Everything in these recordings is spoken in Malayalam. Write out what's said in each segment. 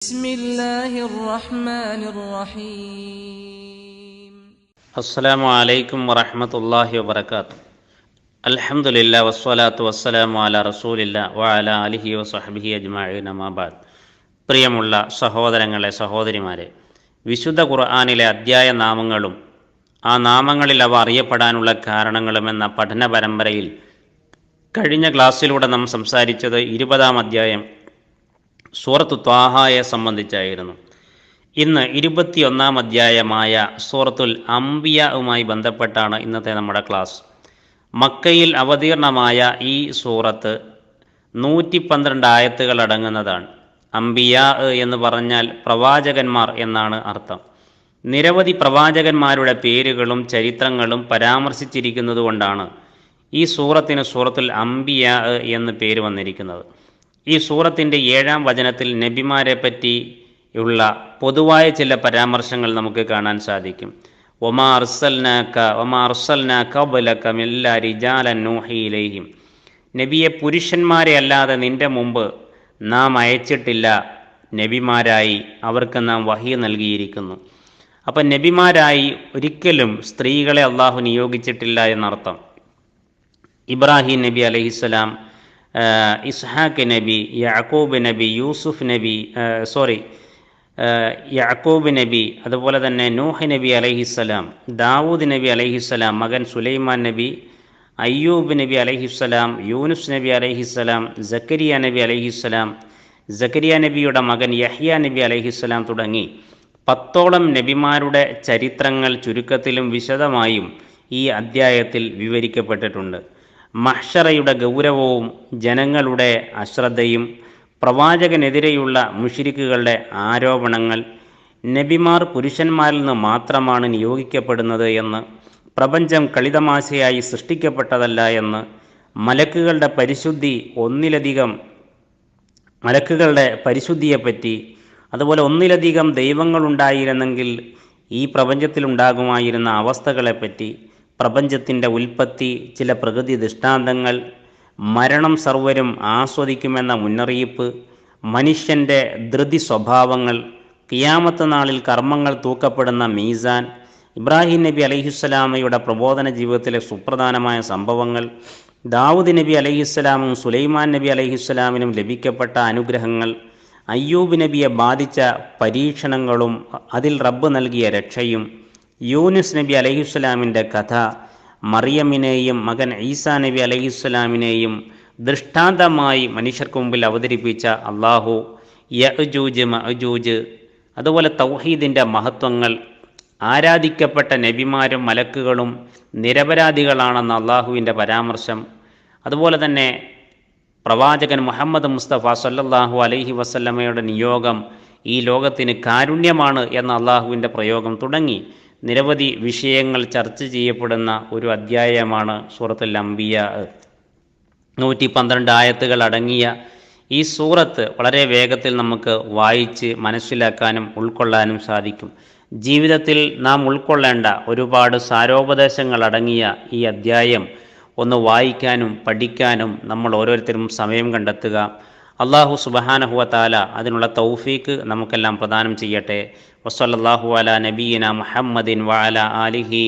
بسم الله الرحمن الرحيم السلام عليكم ورحمة الله وبركاته. الحمد لله والصلاة والسلام على رسول الله وعلى آله وصحبه أجمعين ما بعد. പ്രിയമുള്ള സഹോദരങ്ങളെ സഹോദരിമാരെ, വിശുദ്ധ ഖുർആനിലെ അധ്യായ നാമങ്ങളും ആ നാമങ്ങളിൽ അവ അറിയപ്പെടാനുള്ള കാരണങ്ങളും എന്ന പഠന പരമ്പരയിൽ കഴിഞ്ഞ ക്ലാസ്സിലൂടെ നാം സംസാരിച്ചത് 20-ാം അധ്യായം സൂറത്ത് ത്വാഹയെ സംബന്ധിച്ചായിരുന്നു. ഇന്ന് 21-ാം അധ്യായമായ സൂറത്തുൽ അംബിയാവുമായി ബന്ധപ്പെട്ടാണ് ഇന്നത്തെ നമ്മുടെ ക്ലാസ്. മക്കയിൽ അവതീർണമായ ഈ സൂറത്ത് 112 ആയത്തുകൾ അടങ്ങുന്നതാണ്. അംബിയാ എന്ന് പറഞ്ഞാൽ പ്രവാചകന്മാർ എന്നാണ് അർത്ഥം. നിരവധി പ്രവാചകന്മാരുടെ പേരുകളും ചരിത്രങ്ങളും പരാമർശിച്ചിരിക്കുന്നതുകൊണ്ടാണ് ഈ സൂറത്തിന് സൂറത്തുൽ അംബിയാ എന്ന് പേര് വന്നിരിക്കുന്നത്. ഈ സൂറത്തിൻ്റെ 7-ാം വചനത്തിൽ നബിമാരെ പറ്റിയുള്ള പൊതുവായ ചില പരാമർശങ്ങൾ നമുക്ക് കാണാൻ സാധിക്കും. ഒമാ അർസൽനാക ഖബലക ഇല്ലാ റിജാലൻ നൂഹി ഇലൈഹിം, നബിയെ പുരുഷന്മാരെ അല്ലാതെ നിന്റെ മുമ്പ് നാം അയച്ചിട്ടില്ല, നബിമാരായി അവർക്ക് നാം വഹി നൽകിയിരിക്കുന്നു. അപ്പം നബിമാരായി ഒരിക്കലും സ്ത്രീകളെ അള്ളാഹു നിയോഗിച്ചിട്ടില്ല എന്നർത്ഥം. ഇബ്രാഹിം നബി അലൈഹിസ്സലാം, ഇസ്ഹാഖ് നബി, യാക്കൂബ് നബി, യാക്കൂബ് നബി, അതുപോലെ തന്നെ നൂഹ് നബി അലൈഹിസ്സലാം, ദാവൂദ് നബി അലൈഹിസ്സലാം, മകൻ സുലൈമാൻ നബി, അയ്യൂബ് നബി അലൈഹിസ്സലാം, യൂനുസ് നബി അലൈഹിസ്സലാം, സക്കരിയ നബി അലൈഹിസ്സലാം, സക്കരിയ നബിയുടെ മകൻ യഹ്യ നബി അലൈഹിസ്സലാം തുടങ്ങി 10ഓളം നബിമാരുടെ ചരിത്രങ്ങൾ ചുരുക്കത്തിലും വിശദമായും ഈ അദ്ധ്യായത്തിൽ വിവരിക്കപ്പെട്ടിട്ടുണ്ട്. മഹ്ശറയുടെ ഗൗരവവും ജനങ്ങളുടെ അശ്രദ്ധയും പ്രവാചകനെതിരെയുള്ള മുശ്രിക്കുകളുടെ ആരോപണങ്ങൾ, നബിമാർ പുരുഷന്മാരിൽ നിന്ന് മാത്രമാണ് നിയോഗിക്കപ്പെടുന്നത് എന്ന്, പ്രപഞ്ചം കളിതമാശയായി സൃഷ്ടിക്കപ്പെട്ടതല്ല എന്ന്, മലക്കുകളുടെ പരിശുദ്ധിയെപ്പറ്റി, അതുപോലെ ഒന്നിലധികം ദൈവങ്ങളുണ്ടായിരുന്നെങ്കിൽ ഈ പ്രപഞ്ചത്തിലുണ്ടാകുമായിരുന്ന അവസ്ഥകളെപ്പറ്റി, പ്രപഞ്ചത്തിൻ്റെ ഉൽപ്പത്തി, ചില പ്രകൃതി ദൃഷ്ടാന്തങ്ങൾ, മരണം സർവരും ആസ്വദിക്കുമെന്ന മുന്നറിയിപ്പ്, മനുഷ്യൻ്റെ ധൃതി സ്വഭാവങ്ങൾ, ഖിയാമത്ത് നാളിൽ കർമ്മങ്ങൾ തൂക്കപ്പെടുന്ന മീസാൻ, ഇബ്രാഹിം നബി അലൈഹിസ്സലാമയുടെ പ്രബോധന ജീവിതത്തിലെ സുപ്രധാനമായ സംഭവങ്ങൾ, ദാവൂദ് നബി അലൈഹിസ്സലാമും സുലൈമാൻ നബി അലൈഹിസ്സലാമിനും ലഭിക്കപ്പെട്ട അനുഗ്രഹങ്ങൾ, അയ്യൂബ് നബിയെ ബാധിച്ച പരീക്ഷണങ്ങളും അതിൽ റബ്ബ് നൽകിയ രക്ഷയും, യൂനുസ് നബി അലൈഹിസ്സലാമിൻ്റെ കഥ, മറിയമിനെയും മകൻ ഈസാ നബി അലൈഹിസ്സലാമിനെയും ദൃഷ്ടാന്തമായി മനുഷ്യർക്ക് മുമ്പിൽ അവതരിപ്പിച്ച അള്ളാഹു, യഅ്ജൂജ് മഅ്ജൂജ്, അതുപോലെ തൗഹീദിൻ്റെ മഹത്വങ്ങൾ, ആരാധിക്കപ്പെട്ട നബിമാരും മലക്കുകളും നിരപരാധികളാണെന്ന അള്ളാഹുവിൻ്റെ പരാമർശം, അതുപോലെ തന്നെ പ്രവാചകൻ മുഹമ്മദ് മുസ്തഫ സല്ലല്ലാഹു അലൈഹി വസല്ലമയുടെ നിയോഗം ഈ ലോകത്തിന് കാരുണ്യമാണ് എന്ന അള്ളാഹുവിൻ്റെ പ്രയോഗം തുടങ്ങി നിരവധി വിഷയങ്ങൾ ചർച്ച ചെയ്യപ്പെടുന്ന ഒരു അധ്യായമാണ് സൂറത്തുൽ അംബിയാ. 112 ആയത്തുകൾ അടങ്ങിയ ഈ സൂറത്ത് വളരെ വേഗത്തിൽ നമുക്ക് വായിച്ച് മനസ്സിലാക്കാനും ഉൾക്കൊള്ളാനും സാധിക്കും. ജീവിതത്തിൽ നാം ഉൾക്കൊള്ളേണ്ട ഒരുപാട് സാരോപദേശങ്ങൾ അടങ്ങിയ ഈ അധ്യായം ഒന്ന് വായിക്കാനും പഠിക്കാനും നമ്മൾ ഓരോരുത്തരും സമയം കണ്ടെത്തുക. അല്ലാഹു സുബ്ഹാനഹു വ തആല അതിനുള്ള തൗഫീക്ക് നമുക്കെല്ലാം പ്രദാനം ചെയ്യട്ടെ. വസല്ലല്ലാഹു അലാ നബിയിന മുഹമ്മദിൻ വഅലാ ആലിഹി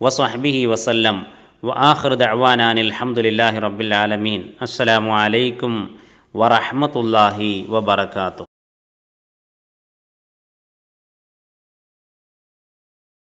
വസഹ്ബിഹി വസല്ലം. വആഖിറു ദഅ്വാനാ അൽഹംദുലില്ലാഹി റബ്ബിൽ ആലമീൻ. അസ്സലാമു അലൈക്കും വറഹ്മത്തുള്ളാഹി വബറകാതുഹു.